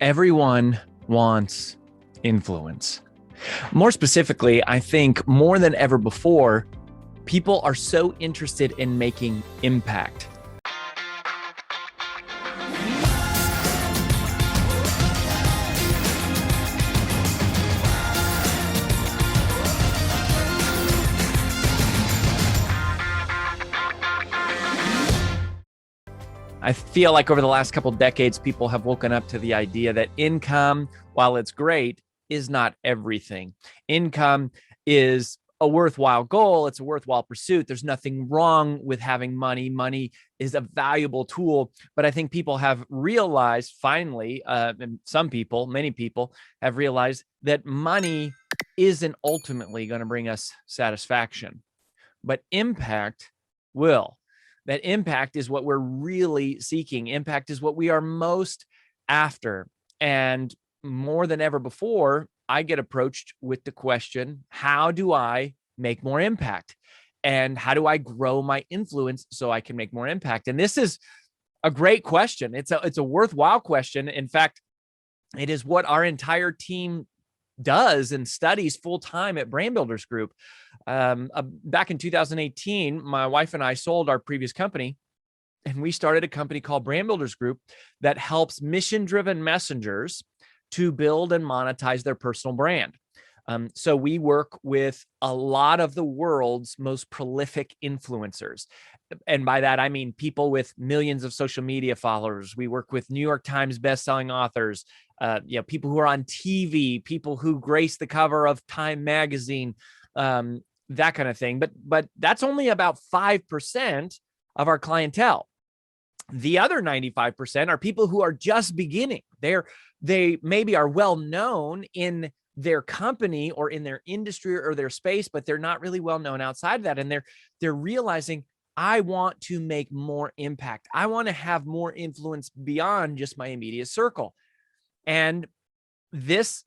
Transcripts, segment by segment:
Everyone wants influence. More specifically, I think more than ever before, people are so interested in making impact. I feel like over the last couple of decades, people have woken up to the idea that income, while it's great, is not everything. Income is a worthwhile goal. It's a worthwhile pursuit. There's nothing wrong with having money. Money is a valuable tool. But I think people have realized finally, and some people, many people have realized that money isn't ultimately going to bring us satisfaction, but impact will. That impact is what we're really seeking. Impact is what we are most after. And more than ever before, I get approached with the question, how do I make more impact? And how do I grow my influence so I can make more impact? And this is a great question. It's a worthwhile question. In fact, it is what our entire team does and studies full time at Brand Builders Group. Back in 2018, my wife and I sold our previous company, and we started a company called Brand Builders Group that helps mission-driven messengers to build and monetize their personal brand. So we work with a lot of the world's most prolific influencers. And by that, I mean people with millions of social media followers. We work with New York Times bestselling authors, people who are on TV, people who grace the cover of Time magazine, that kind of thing. But that's only about 5% of our clientele. The other 95% are people who are just beginning. They maybe are well known in their company or in their industry or their space, but they're not really well known outside of that. And they're realizing, I want to make more impact. I want to have more influence beyond just my immediate circle. And this,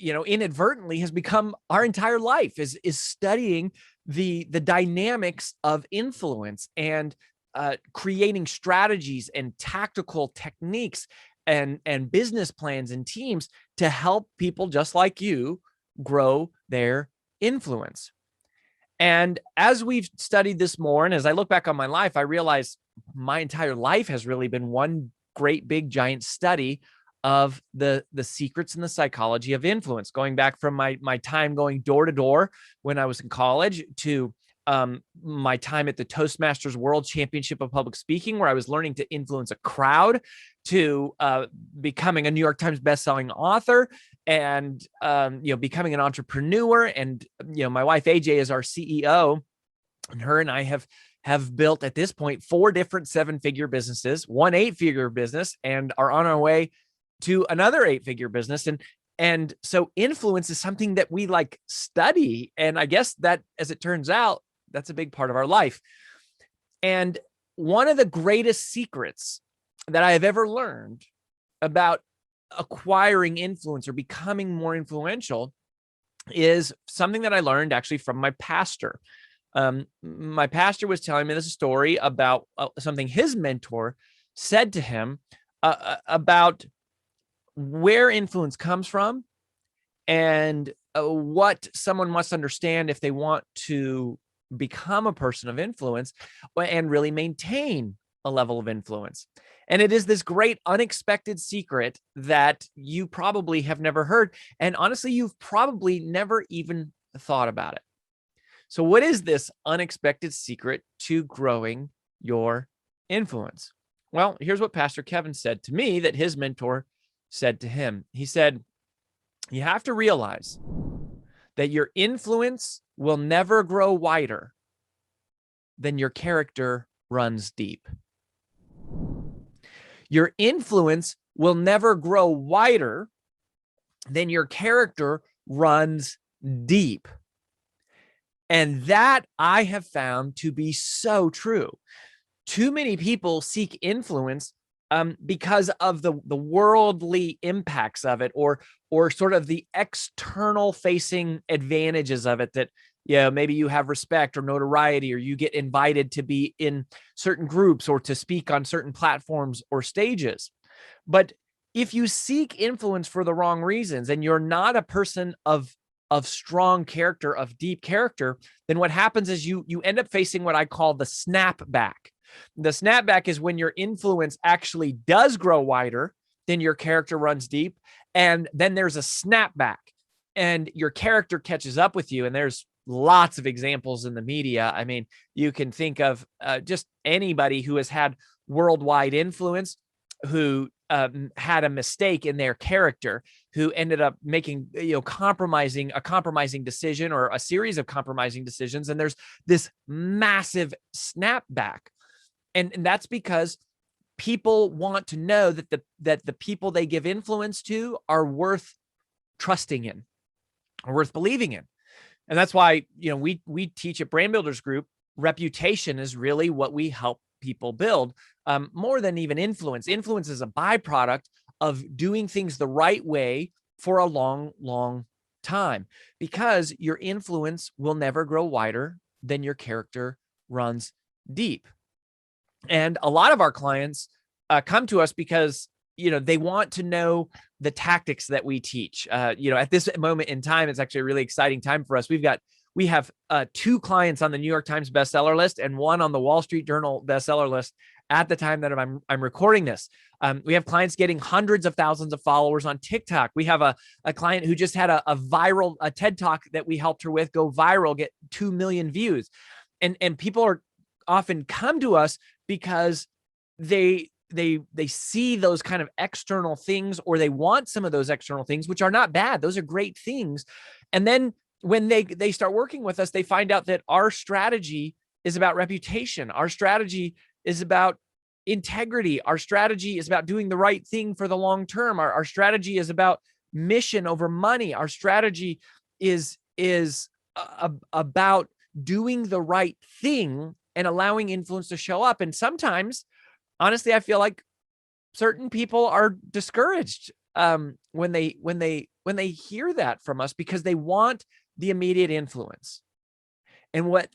inadvertently has become our entire life is studying the dynamics of influence and creating strategies and tactical techniques and business plans and teams to help people just like you grow their influence. And as we've studied this more, and as I look back on my life, I realize my entire life has really been one great big giant study of the secrets and the psychology of influence, going back from my time going door to door when I was in college to my time at the Toastmasters World Championship of Public Speaking, where I was learning to influence a crowd, to becoming a New York Times bestselling author, and becoming an entrepreneur. And my wife AJ is our CEO, and her and I have built at this point 4 different 7-figure businesses, 1 8-figure business, and are on our way to another 8-figure business. And so influence is something that we study. And I guess that, as it turns out, that's a big part of our life. And one of the greatest secrets that I have ever learned about acquiring influence or becoming more influential is something that I learned actually from my pastor. My pastor was telling me this story about something his mentor said to him about where influence comes from and what someone must understand if they want to become a person of influence and really maintain a level of influence. And it is this great unexpected secret that you probably have never heard. And honestly, you've probably never even thought about it. So what is this unexpected secret to growing your influence? Well, here's what Pastor Kevin said to me that his mentor said to him. He said, you have to realize that your influence will never grow wider than your character runs deep. Your influence will never grow wider than your character runs deep. And that I have found to be so true. Too many people seek influence because of the worldly impacts of it, or sort of the external facing advantages of it, that maybe you have respect or notoriety, or you get invited to be in certain groups or to speak on certain platforms or stages. But If you seek influence for the wrong reasons and you're not a person of strong character, of deep character, then what happens is you end up facing what I call the snapback. The snapback is when your influence actually does grow wider, then your character runs deep, and then there's a snapback and your character catches up with you. And there's lots of examples in the media. I mean, you can think of just anybody who has had worldwide influence, who had a mistake in their character, who ended up making, compromising decision or a series of compromising decisions. And there's this massive snapback. And that's because people want to know that the people they give influence to are worth trusting in, are worth believing in. And that's why, we teach at Brand Builders Group, reputation is really what we help people build, more than even influence. Influence is a byproduct of doing things the right way for a long, long time, because your influence will never grow wider than your character runs deep. And a lot of our clients come to us because, they want to know the tactics that we teach. At this moment in time, it's actually a really exciting time for us. We have 2 clients on the New York Times bestseller list and 1 on the Wall Street Journal bestseller list at the time that I'm recording this. We have clients getting hundreds of thousands of followers on TikTok. We have a client who just had a viral TED Talk that we helped her with go viral, get 2 million views. And people are often come to us because they see those kind of external things, or they want some of those external things, which are not bad. Those are great things. And then when they start working with us, they find out that our strategy is about reputation. Our strategy is about integrity. Our strategy is about doing the right thing for the long term. Our strategy is about mission over money. Our strategy is about doing the right thing and allowing influence to show up. And sometimes, honestly, I feel like certain people are discouraged when they hear that from us, because they want the immediate influence. And what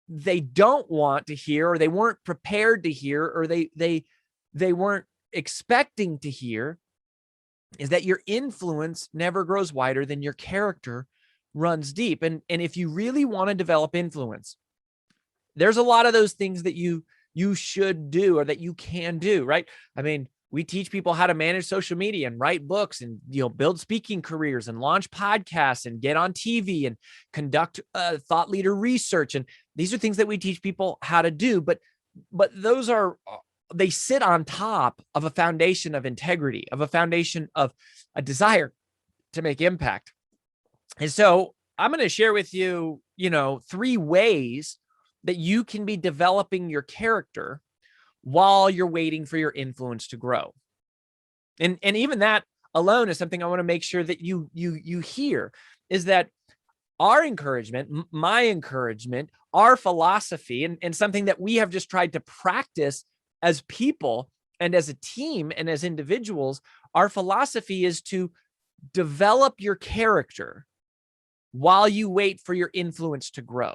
they don't want to hear, or they weren't prepared to hear, or they weren't expecting to hear, is that your influence never grows wider than your character runs deep. And if you really want to develop influence, there's a lot of those things that you should do, or that you can do, right? I mean, we teach people how to manage social media and write books and, build speaking careers and launch podcasts and get on TV and conduct thought leader research. And these are things that we teach people how to do, but they sit on top of a foundation of integrity, of a foundation of a desire to make impact. And so I'm going to share with you, 3 ways that you can be developing your character while you're waiting for your influence to grow. And even that alone is something I want to make sure that you hear, is that our encouragement, my encouragement, our philosophy, and something that we have just tried to practice as people and as a team and as individuals, our philosophy is to develop your character while you wait for your influence to grow.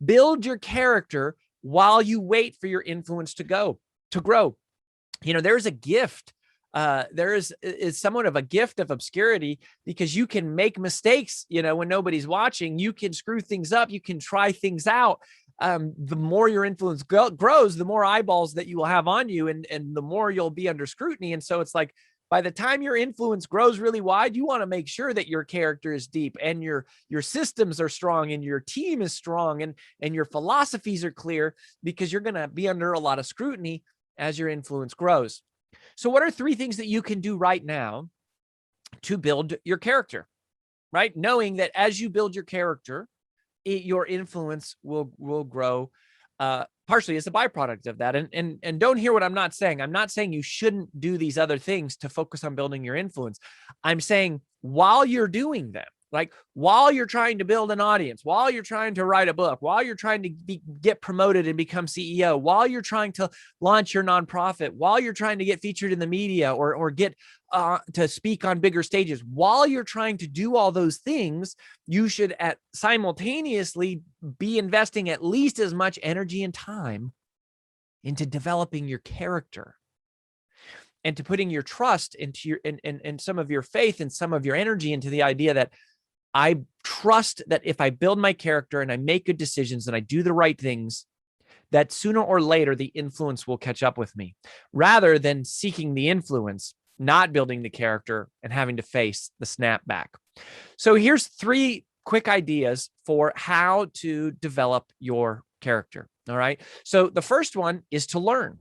Build your character while you wait for your influence to grow. There's a gift. There is somewhat of a gift of obscurity, because you can make mistakes, when nobody's watching. You can screw things up. You can try things out. The more your influence grows, the more eyeballs that you will have on you, and the more you'll be under scrutiny. And so it's like, by the time your influence grows really wide, you want to make sure that your character is deep, and your systems are strong, and your team is strong, and your philosophies are clear, because you're going to be under a lot of scrutiny as your influence grows. So what are 3 things that you can do right now to build your character, right? Knowing that as you build your character, your influence will grow, partially as a byproduct of that. And don't hear what I'm not saying. I'm not saying you shouldn't do these other things to focus on building your influence. I'm saying while you're doing them, like while you're trying to build an audience, while you're trying to write a book, while you're trying to get promoted and become CEO, while you're trying to launch your nonprofit, while you're trying to get featured in the media or get to speak on bigger stages, while you're trying to do all those things, you should simultaneously be investing at least as much energy and time into developing your character. and to putting your trust into your and some of your faith and some of your energy into the idea that I trust that if I build my character and I make good decisions and I do the right things, that sooner or later the influence will catch up with me, rather than seeking the influence, not building the character, and having to face the snapback. So here's 3 quick ideas for how to develop your character. All right. So the first one is to learn.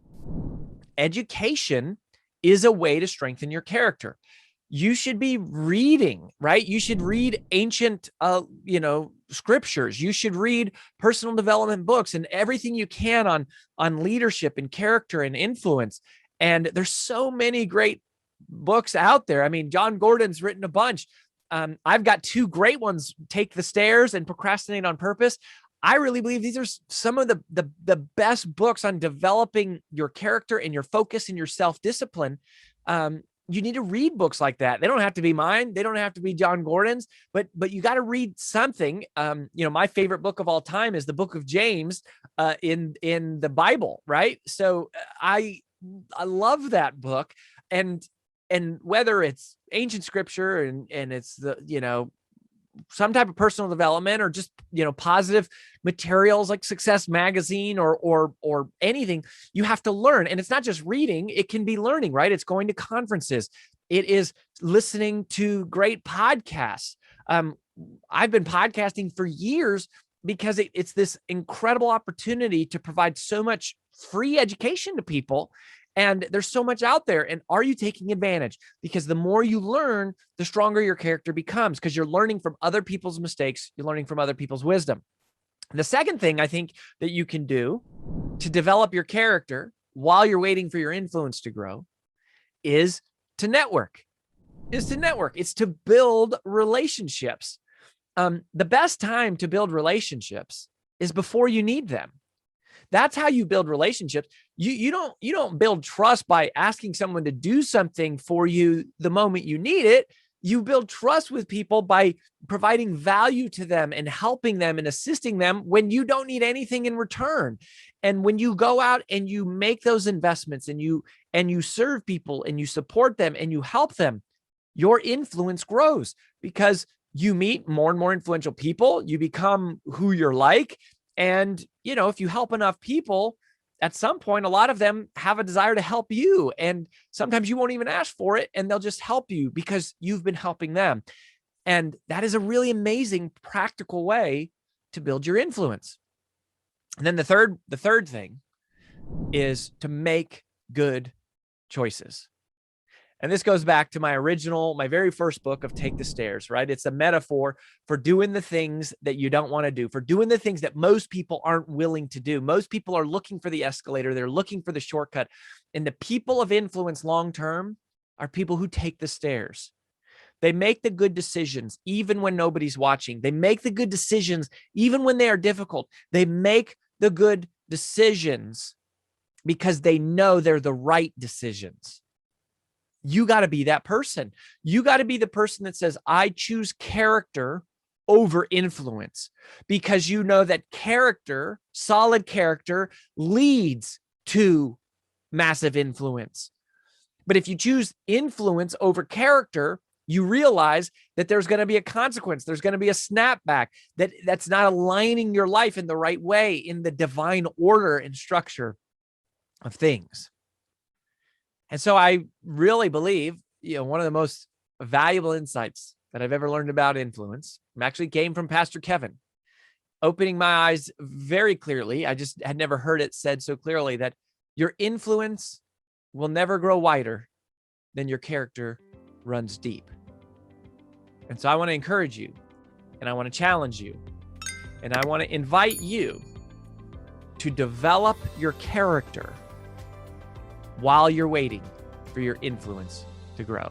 Education is a way to strengthen your character. You should be reading, right? You should read ancient, scriptures. You should read personal development books and everything you can on leadership and character and influence. And there's so many great books out there. I mean, John Gordon's written a bunch. I've got 2 great ones, Take the Stairs and Procrastinate on Purpose. I really believe these are some of the best books on developing your character and your focus and your self-discipline. You need to read books like that. They don't have to be mine. They don't have to be John Gordon's, but you got to read something. My favorite book of all time is the book of James in the Bible, right? So I love that book. And whether it's ancient scripture and it's some type of personal development or just, positive materials like Success Magazine or anything, you have to learn. And it's not just reading, it can be learning, right? It's going to conferences. It is listening to great podcasts. I've been podcasting for years because it's this incredible opportunity to provide so much free education to people. And there's so much out there. And are you taking advantage? Because the more you learn, the stronger your character becomes, because you're learning from other people's mistakes. You're learning from other people's wisdom. The second thing I think that you can do to develop your character while you're waiting for your influence to grow is to network. It's to build relationships. The best time to build relationships is before you need them. That's how you build relationships. You don't build trust by asking someone to do something for you the moment you need it. You build trust with people by providing value to them and helping them and assisting them when you don't need anything in return. And when you go out and you make those investments and you serve people and you support them and you help them, your influence grows because you meet more and more influential people. You become who you're like. And, if you help enough people, at some point, a lot of them have a desire to help you. And sometimes you won't even ask for it and they'll just help you because you've been helping them. And that is a really amazing, practical way to build your influence. And then the third thing is to make good choices. And this goes back to my very first book of Take the Stairs, right? It's a metaphor for doing the things that you don't want to do, for doing the things that most people aren't willing to do. Most people are looking for the escalator. They're looking for the shortcut. And the people of influence long-term are people who take the stairs. They make the good decisions, even when nobody's watching. They make the good decisions, even when they are difficult. They make the good decisions because they know they're the right decisions. You got to be that person. You got to be the person that says, I choose character over influence, because you know that character, solid character, leads to massive influence. But if you choose influence over character, you realize that there's going to be a consequence. There's going to be a snapback that's not aligning your life in the right way, in the divine order and structure of things. And so I really believe, one of the most valuable insights that I've ever learned about influence actually came from Pastor Kevin, opening my eyes very clearly. I just had never heard it said so clearly that your influence will never grow wider than your character runs deep. And so I want to encourage you, and I want to challenge you, and I want to invite you to develop your character while you're waiting for your influence to grow.